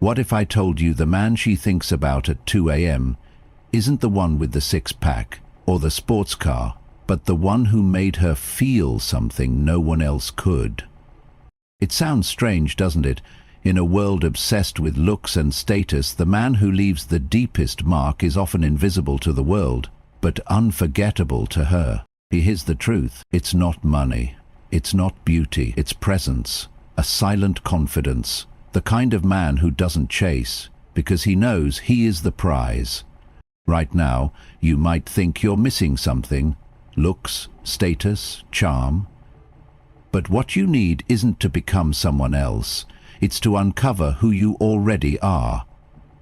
What if I told you the man she thinks about at 2 a.m. isn't the one with the six-pack or the sports car, but the one who made her feel something no one else could? It sounds strange, doesn't it? In a world obsessed with looks and status, the man who leaves the deepest mark is often invisible to the world, but unforgettable to her. Here's the truth. It's not money. It's not beauty. It's presence. A silent confidence. The kind of man who doesn't chase, because he knows he is the prize. Right now, you might think you're missing something. Looks, status, charm. But what you need isn't to become someone else. It's to uncover who you already are.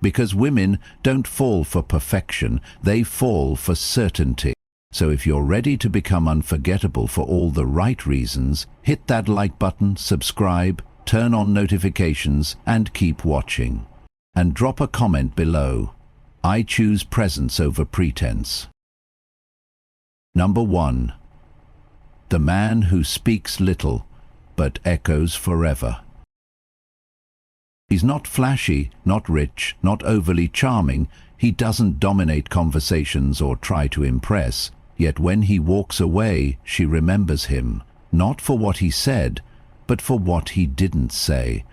Because women don't fall for perfection, they fall for certainty. So if you're ready to become unforgettable for all the right reasons, hit that like button, subscribe, turn on notifications, and keep watching. And drop a comment below. I choose presence over pretense. Number 1. The man who speaks little, but echoes forever. He's not flashy, not rich, not overly charming. He doesn't dominate conversations or try to impress. Yet when he walks away, she remembers him, not for what he said, but for what he didn't say.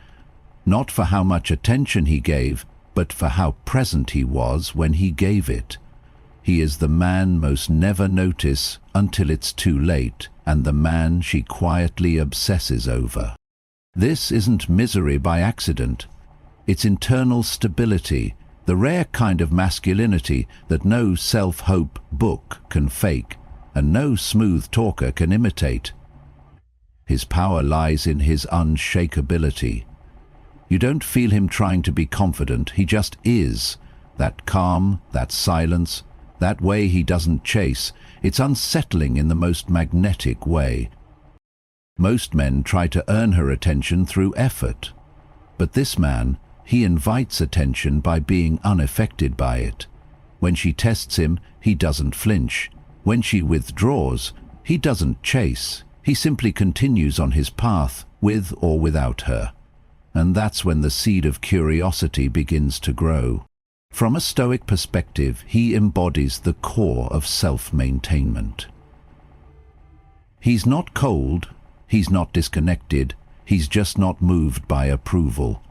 Not for how much attention he gave, but for how present he was when he gave it. He is the man most never notice until it's too late, and the man she quietly obsesses over. This isn't misery by accident. It's internal stability, the rare kind of masculinity that no self-help book can fake, and no smooth talker can imitate. His power lies in his unshakability. You don't feel him trying to be confident, he just is. That calm, that silence, that way he doesn't chase. It's unsettling in the most magnetic way. Most men try to earn her attention through effort. But this man, he invites attention by being unaffected by it. When she tests him, he doesn't flinch. When she withdraws, he doesn't chase. He simply continues on his path, with or without her. And that's when the seed of curiosity begins to grow. From a Stoic perspective, he embodies the core of self-maintainment. He's not cold, he's not disconnected, he's just not moved by approval.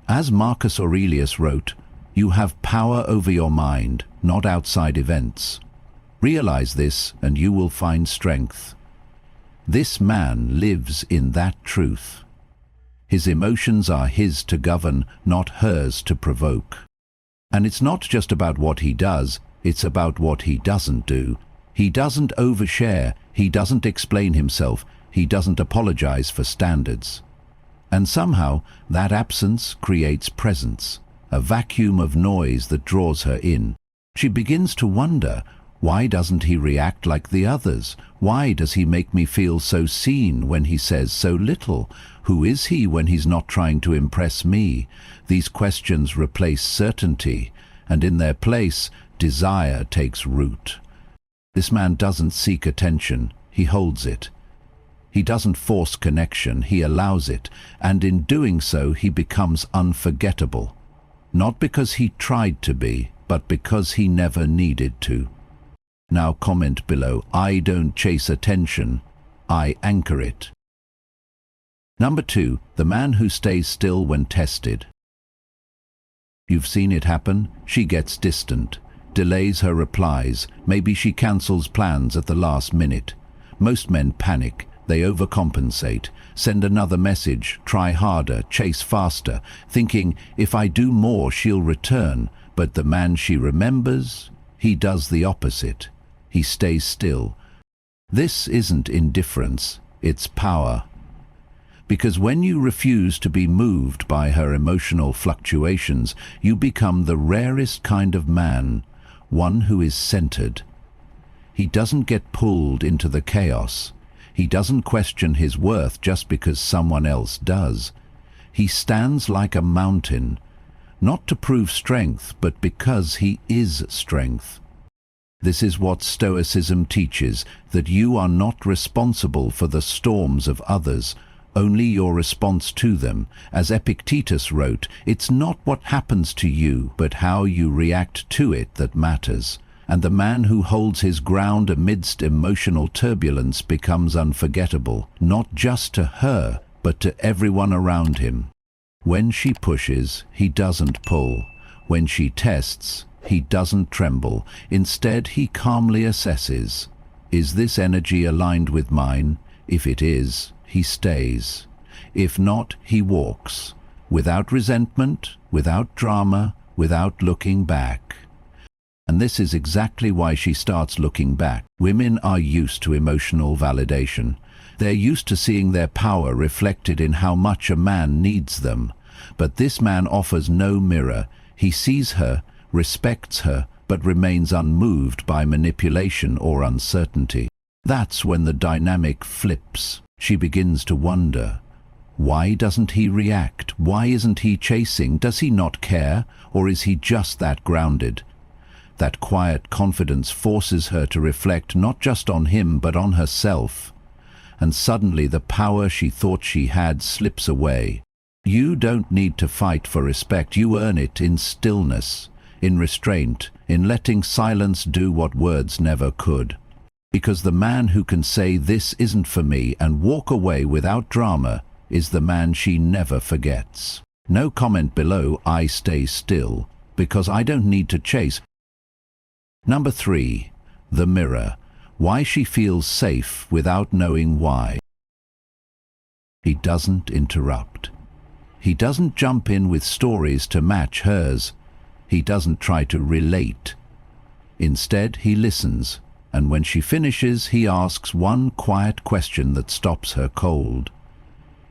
As Marcus Aurelius wrote, you have power over your mind, not outside events. Realize this and you will find strength. This man lives in that truth. His emotions are his to govern, not hers to provoke. And it's not just about what he does, it's about what he doesn't do. He doesn't overshare, he doesn't explain himself, he doesn't apologize for standards. And somehow, that absence creates presence, a vacuum of noise that draws her in. She begins to wonder, why doesn't he react like the others? Why does he make me feel so seen when he says so little? Who is he when he's not trying to impress me? These questions replace certainty, and in their place, desire takes root. This man doesn't seek attention, he holds it. He doesn't force connection, he allows it, and in doing so he becomes unforgettable. Not because he tried to be, but because he never needed to. Now comment below, I don't chase attention, I anchor it. Number 2, the man who stays still when tested. You've seen it happen. She gets distant, delays her replies, maybe she cancels plans at the last minute. Most men panic, they overcompensate, send another message, try harder, chase faster, thinking if I do more she'll return. But the man she remembers, he does the opposite. He stays still. This isn't indifference, it's power. Because when you refuse to be moved by her emotional fluctuations, you become the rarest kind of man, one who is centered. He doesn't get pulled into the chaos. He doesn't question his worth just because someone else does. He stands like a mountain, not to prove strength, but because he is strength. This is what Stoicism teaches, that you are not responsible for the storms of others, only your response to them. As Epictetus wrote, it's not what happens to you, but how you react to it that matters. And the man who holds his ground amidst emotional turbulence becomes unforgettable, not just to her, but to everyone around him. When she pushes, he doesn't pull. When she tests, he doesn't tremble. Instead, he calmly assesses, is this energy aligned with mine? If it is, he stays. If not, he walks, without resentment, without drama, without looking back. And this is exactly why she starts looking back. Women are used to emotional validation. They're used to seeing their power reflected in how much a man needs them. But this man offers no mirror. He sees her, respects her, but remains unmoved by manipulation or uncertainty. That's when the dynamic flips. She begins to wonder, why doesn't he react? Why isn't he chasing? Does he not care? Or is he just that grounded? That quiet confidence forces her to reflect not just on him but on herself. And suddenly the power she thought she had slips away. You don't need to fight for respect. You earn it in stillness, in restraint, in letting silence do what words never could. Because the man who can say this isn't for me and walk away without drama is the man she never forgets. No comment below, I stay still, because I don't need to chase. Number 3. The mirror. Why she feels safe without knowing why. He doesn't interrupt. He doesn't jump in with stories to match hers. He doesn't try to relate. Instead, he listens, and when she finishes, he asks one quiet question that stops her cold.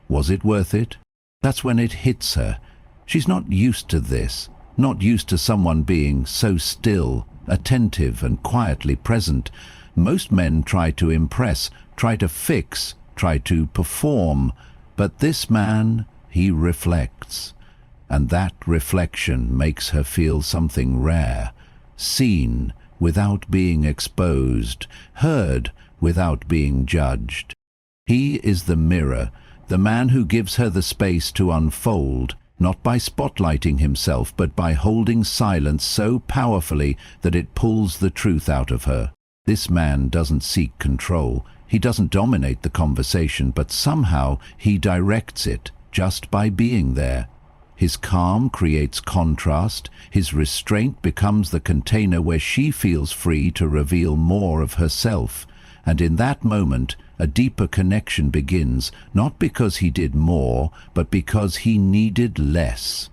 Was it worth it? That's when it hits her. She's not used to this, not used to someone being so still, attentive and quietly present. Most men try to impress, try to fix, try to perform, but this man, he reflects. And that reflection makes her feel something rare, seen without being exposed, heard without being judged. He is the mirror, the man who gives her the space to unfold, not by spotlighting himself, but by holding silence so powerfully that it pulls the truth out of her. This man doesn't seek control. He doesn't dominate the conversation, but somehow he directs it just by being there. His calm creates contrast. His restraint becomes the container where she feels free to reveal more of herself. And in that moment, a deeper connection begins, not because he did more, but because he needed less.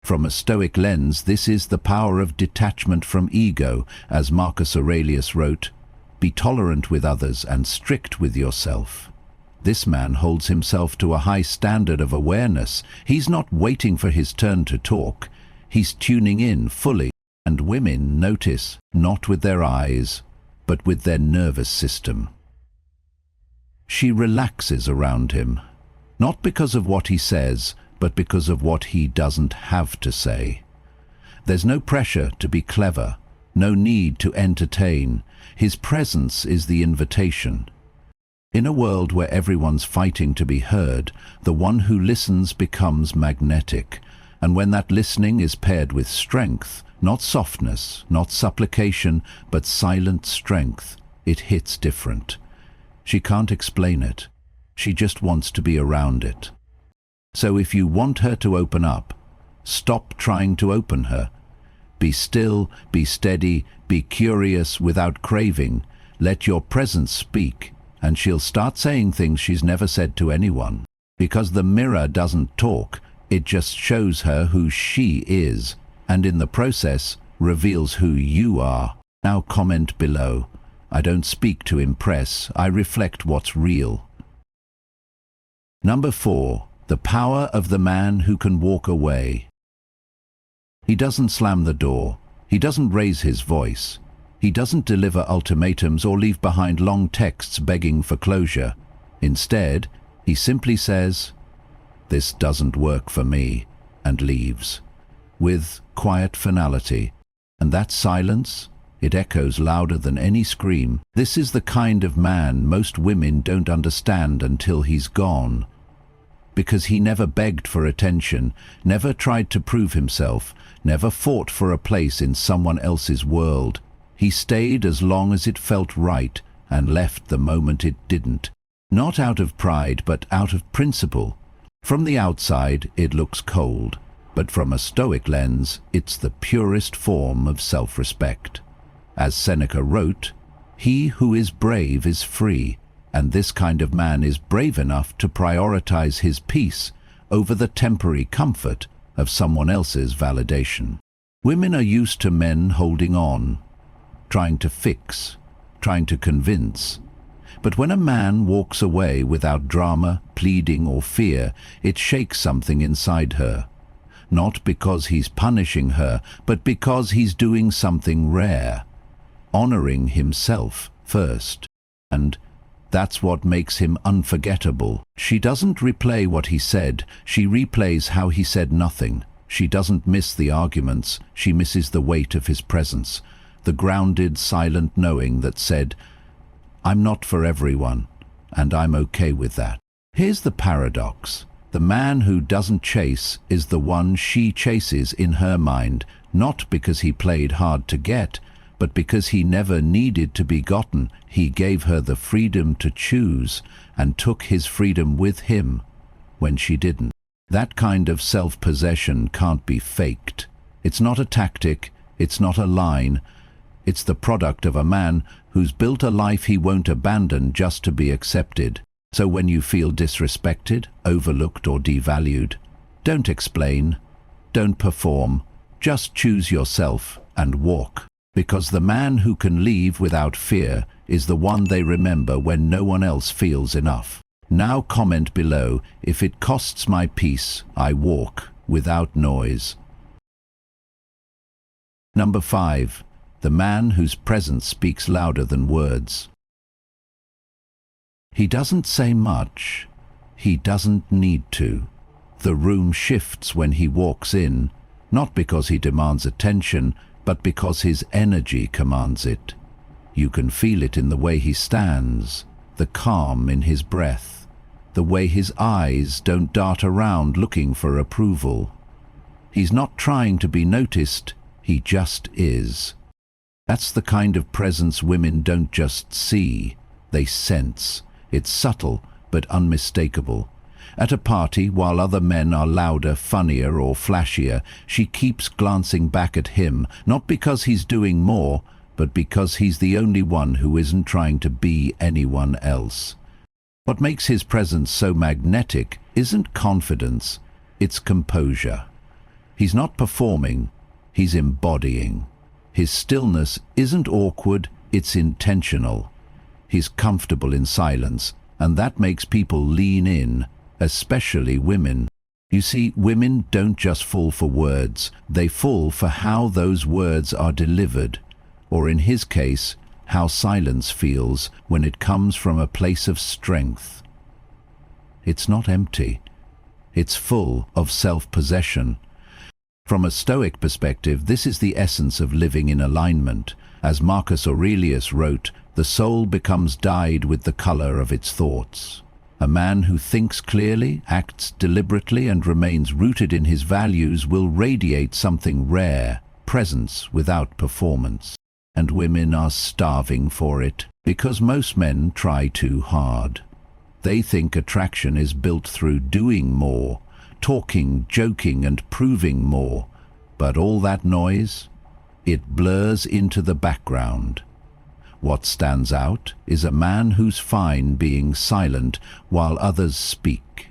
From a Stoic lens, this is the power of detachment from ego. As Marcus Aurelius wrote, "Be tolerant with others and strict with yourself." This man holds himself to a high standard of awareness. He's not waiting for his turn to talk. He's tuning in fully. And women notice, not with their eyes, but with their nervous system. She relaxes around him, not because of what he says, but because of what he doesn't have to say. There's no pressure to be clever, no need to entertain. His presence is the invitation. In a world where everyone's fighting to be heard, the one who listens becomes magnetic. And when that listening is paired with strength, not softness, not supplication, but silent strength, it hits different. She can't explain it. She just wants to be around it. So if you want her to open up, stop trying to open her. Be still, be steady, be curious without craving. Let your presence speak, and she'll start saying things she's never said to anyone. Because the mirror doesn't talk, it just shows her who she is, and in the process reveals who you are. Now comment below. I don't speak to impress, I reflect what's real. Number 4. The power of the man who can walk away. He doesn't slam the door. He doesn't raise his voice. He doesn't deliver ultimatums or leave behind long texts begging for closure. Instead, he simply says, "This doesn't work for me," and leaves, with quiet finality. And that silence, it echoes louder than any scream. This is the kind of man most women don't understand until he's gone, because he never begged for attention, never tried to prove himself, never fought for a place in someone else's world. He stayed as long as it felt right and left the moment it didn't. Not out of pride, but out of principle. From the outside, it looks cold, but from a Stoic lens, it's the purest form of self-respect. As Seneca wrote, "He who is brave is free," and this kind of man is brave enough to prioritize his peace over the temporary comfort of someone else's validation. Women are used to men holding on, trying to fix, trying to convince. But when a man walks away without drama, pleading, or fear, it shakes something inside her. Not because he's punishing her, but because he's doing something rare, honoring himself first. And that's what makes him unforgettable. She doesn't replay what he said, she replays how he said nothing. She doesn't miss the arguments, she misses the weight of his presence, the grounded, silent knowing that said, "I'm not for everyone, and I'm okay with that." Here's the paradox. The man who doesn't chase is the one she chases in her mind, not because he played hard to get, but because he never needed to be gotten. He gave her the freedom to choose and took his freedom with him when she didn't. That kind of self-possession can't be faked. It's not a tactic, it's not a line. It's the product of a man who's built a life he won't abandon just to be accepted. So when you feel disrespected, overlooked, or devalued, don't explain, don't perform, just choose yourself and walk. Because the man who can leave without fear is the one they remember when no one else feels enough. Now comment below, "If it costs my peace, I walk without noise." Number 5. The man whose presence speaks louder than words. He doesn't say much. He doesn't need to. The room shifts when he walks in, not because he demands attention, but because his energy commands it. You can feel it in the way he stands, the calm in his breath, the way his eyes don't dart around looking for approval. He's not trying to be noticed, he just is. That's the kind of presence women don't just see, they sense. It's subtle but unmistakable. At a party, while other men are louder, funnier, or flashier, she keeps glancing back at him, not because he's doing more, but because he's the only one who isn't trying to be anyone else. What makes his presence so magnetic isn't confidence, it's composure. He's not performing, he's embodying. His stillness isn't awkward, it's intentional. He's comfortable in silence, and that makes people lean in, especially women. You see, women don't just fall for words, they fall for how those words are delivered, or in his case, how silence feels when it comes from a place of strength. It's not empty, it's full of self-possession. From a Stoic perspective, this is the essence of living in alignment. As Marcus Aurelius wrote, the soul becomes dyed with the color of its thoughts. A man who thinks clearly, acts deliberately, and remains rooted in his values will radiate something rare, presence without performance. And women are starving for it, because most men try too hard. They think attraction is built through doing more, talking, joking, and proving more. But all that noise, it blurs into the background. What stands out is a man who's fine being silent while others speak.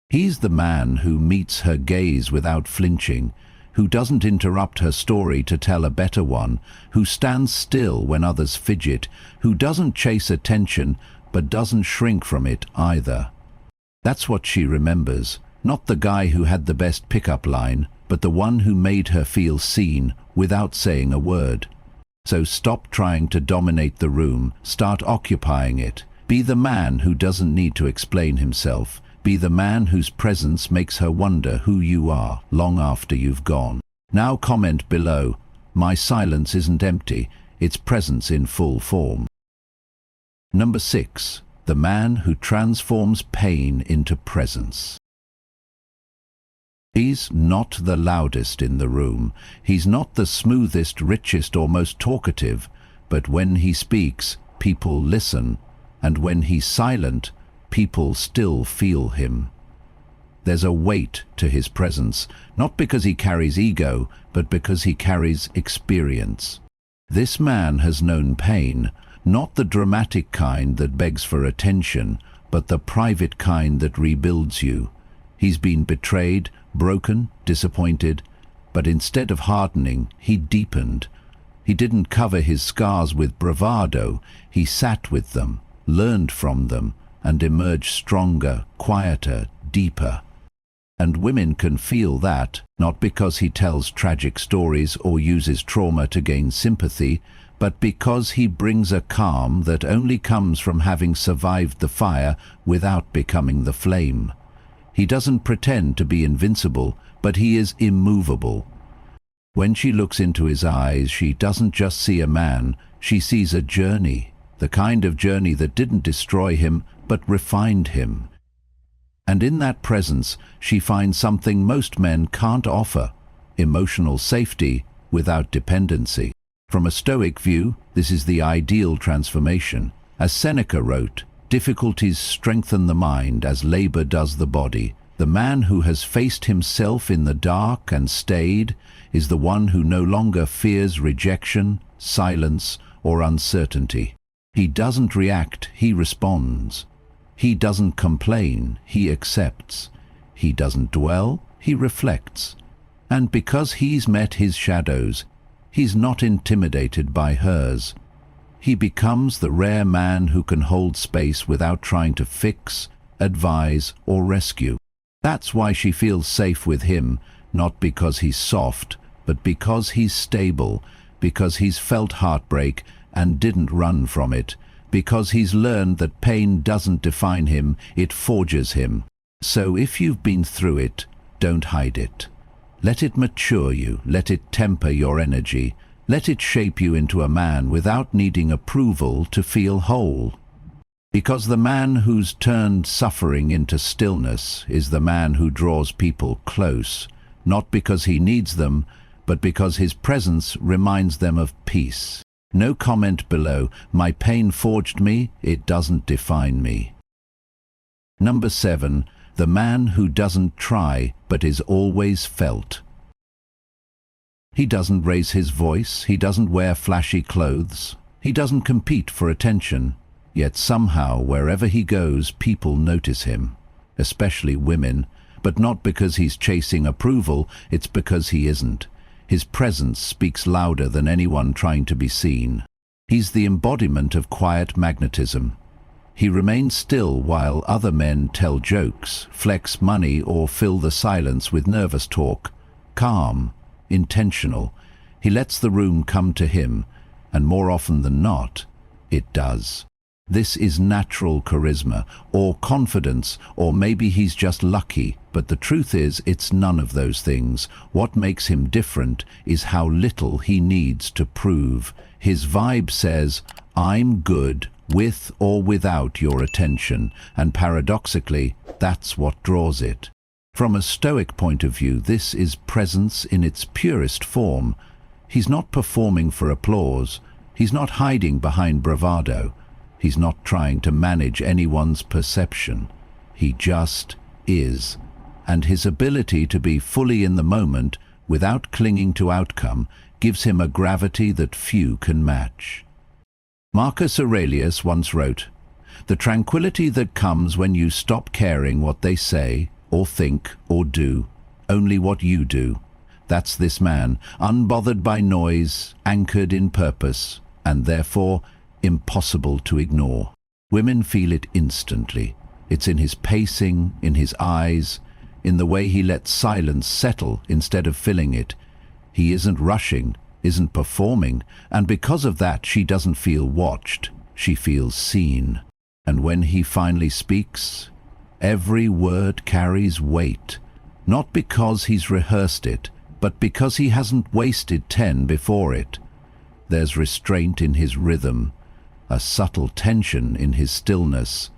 He's the man who meets her gaze without flinching, who doesn't interrupt her story to tell a better one, who stands still when others fidget, who doesn't chase attention but doesn't shrink from it either. That's what she remembers, not the guy who had the best pickup line, but the one who made her feel seen without saying a word. So stop trying to dominate the room, start occupying it. Be the man who doesn't need to explain himself. Be the man whose presence makes her wonder who you are long after you've gone. Now comment below, "My silence isn't empty, it's presence in full form." Number 6. The man who transforms pain into presence. He's not the loudest in the room. He's not the smoothest, richest, or most talkative. But when he speaks, people listen. And when he's silent, people still feel him. There's a weight to his presence, not because he carries ego, but because he carries experience. This man has known pain, not the dramatic kind that begs for attention, but the private kind that rebuilds you. He's been betrayed, broken, disappointed, but instead of hardening, he deepened. He didn't cover his scars with bravado. He sat with them, learned from them, and emerged stronger, quieter, deeper. And women can feel that, not because he tells tragic stories or uses trauma to gain sympathy, but because he brings a calm that only comes from having survived the fire without becoming the flame. He doesn't pretend to be invincible, but he is immovable. When she looks into his eyes, she doesn't just see a man, she sees a journey, the kind of journey that didn't destroy him, but refined him. And in that presence, she finds something most men can't offer: emotional safety without dependency. From a Stoic view, this is the ideal transformation. As Seneca wrote, difficulties strengthen the mind as labor does the body. The man who has faced himself in the dark and stayed is the one who no longer fears rejection, silence, or uncertainty. He doesn't react, he responds. He doesn't complain, he accepts. He doesn't dwell, he reflects. And because he's met his shadows, he's not intimidated by hers. He becomes the rare man who can hold space without trying to fix, advise, or rescue. That's why she feels safe with him, not because he's soft, but because he's stable, because he's felt heartbreak and didn't run from it, because he's learned that pain doesn't define him, it forges him. So if you've been through it, don't hide it. Let it mature you, let it temper your energy, let it shape you into a man without needing approval to feel whole. Because the man who's turned suffering into stillness is the man who draws people close, not because he needs them, but because his presence reminds them of peace. No comment below, my pain forged me, it doesn't define me. Number 7, the man who doesn't try, but is always felt. He doesn't raise his voice, he doesn't wear flashy clothes, he doesn't compete for attention, yet somehow wherever he goes people notice him, especially women, but not because he's chasing approval, it's because he isn't. His presence speaks louder than anyone trying to be seen. He's the embodiment of quiet magnetism. He remains still while other men tell jokes, flex money, or fill the silence with nervous talk. Calm, intentional. He lets the room come to him, and more often than not, it does. This is natural charisma, or confidence, or maybe he's just lucky, but the truth is it's none of those things. What makes him different is how little he needs to prove. His vibe says, I'm good, with or without your attention, and paradoxically, that's what draws it. From a Stoic point of view, this is presence in its purest form. He's not performing for applause. He's not hiding behind bravado. He's not trying to manage anyone's perception. He just is. And his ability to be fully in the moment, without clinging to outcome, gives him a gravity that few can match. Marcus Aurelius once wrote, "The tranquility that comes when you stop caring what they say, or think, or do, only what you do. That's this man, unbothered by noise, anchored in purpose, and therefore impossible to ignore." Women feel it instantly. It's in his pacing, in his eyes, in the way he lets silence settle instead of filling it. He isn't rushing, isn't performing, and because of that she doesn't feel watched, she feels seen. And when he finally speaks, every word carries weight, not because he's rehearsed it, but because he hasn't wasted 10 before it. There's restraint in his rhythm, a subtle tension in his stillness,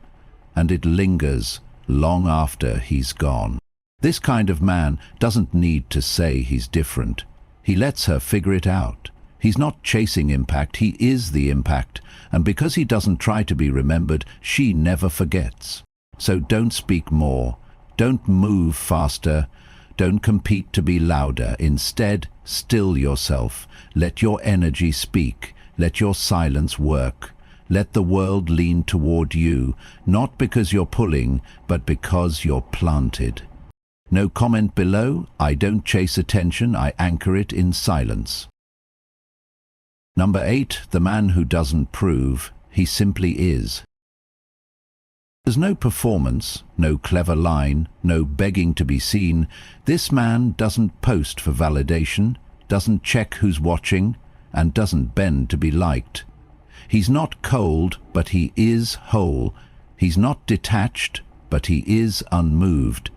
and it lingers long after he's gone. This kind of man doesn't need to say he's different. He lets her figure it out. He's not chasing impact, he is the impact, and because he doesn't try to be remembered, she never forgets. So don't speak more, don't move faster, don't compete to be louder. Instead, still yourself. Let your energy speak, let your silence work. Let the world lean toward you, not because you're pulling, but because you're planted. No comment below. I don't chase attention, I anchor it in silence. Number 8, the man who doesn't prove, he simply is. There's no performance, no clever line, no begging to be seen. This man doesn't post for validation, doesn't check who's watching, and doesn't bend to be liked. He's not cold, but he is whole. He's not detached, but he is unmoved.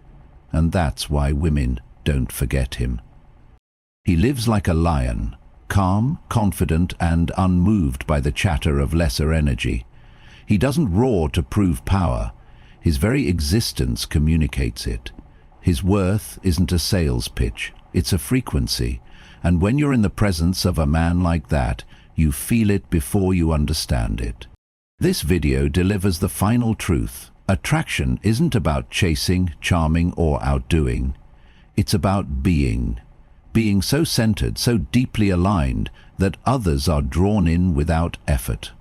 And that's why women don't forget him. He lives like a lion, calm, confident, and unmoved by the chatter of lesser energy. He doesn't roar to prove power. His very existence communicates it. His worth isn't a sales pitch, it's a frequency. And when you're in the presence of a man like that, you feel it before you understand it. This video delivers the final truth. Attraction isn't about chasing, charming, or outdoing. It's about being. Being so centered, so deeply aligned, that others are drawn in without effort.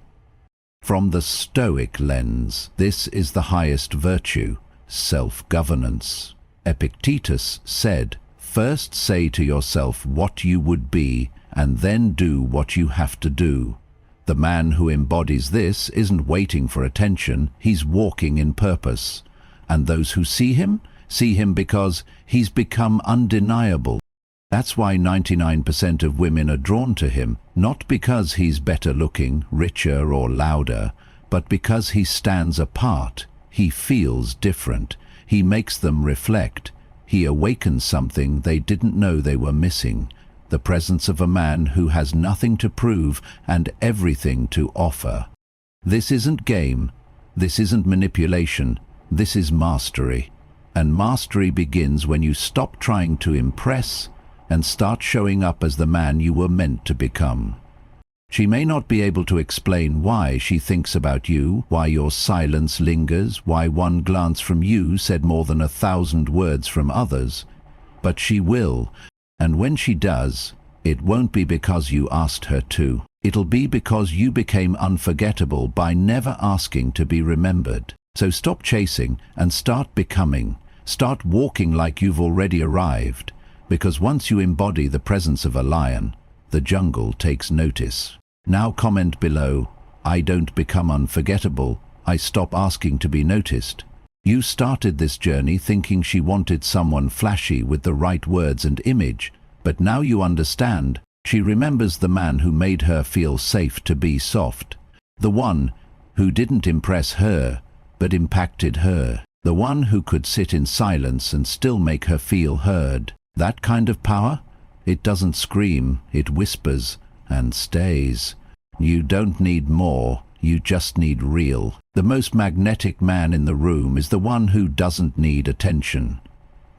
From the Stoic lens, this is the highest virtue, self-governance. Epictetus said, "First say to yourself what you would be, and then do what you have to do." The man who embodies this isn't waiting for attention, he's walking in purpose. And those who see him because he's become undeniable. That's why 99% of women are drawn to him, not because he's better looking, richer, or louder, but because he stands apart. He feels different. He makes them reflect. He awakens something they didn't know they were missing. The presence of a man who has nothing to prove and everything to offer. This isn't game. This isn't manipulation. This is mastery. And mastery begins when you stop trying to impress and start showing up as the man you were meant to become. She may not be able to explain why she thinks about you, why your silence lingers, why one glance from you said more than 1,000 words from others, but she will. And when she does, it won't be because you asked her to. It'll be because you became unforgettable by never asking to be remembered. So stop chasing and start becoming. Start walking like you've already arrived. Because once you embody the presence of a lion, the jungle takes notice. Now comment below, I don't become unforgettable. I stop asking to be noticed. You started this journey thinking she wanted someone flashy with the right words and image, but now you understand. She remembers the man who made her feel safe to be soft. The one who didn't impress her, but impacted her. The one who could sit in silence and still make her feel heard. That kind of power? It doesn't scream, it whispers and stays. You don't need more. You just need real. The most magnetic man in the room is the one who doesn't need attention,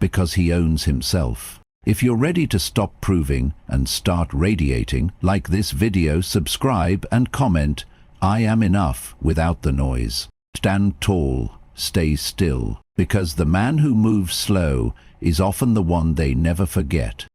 because he owns himself. If you're ready to stop proving and start radiating, like this video, subscribe and comment, I am enough without the noise. Stand tall, stay still, because the man who moves slow is often the one they never forget.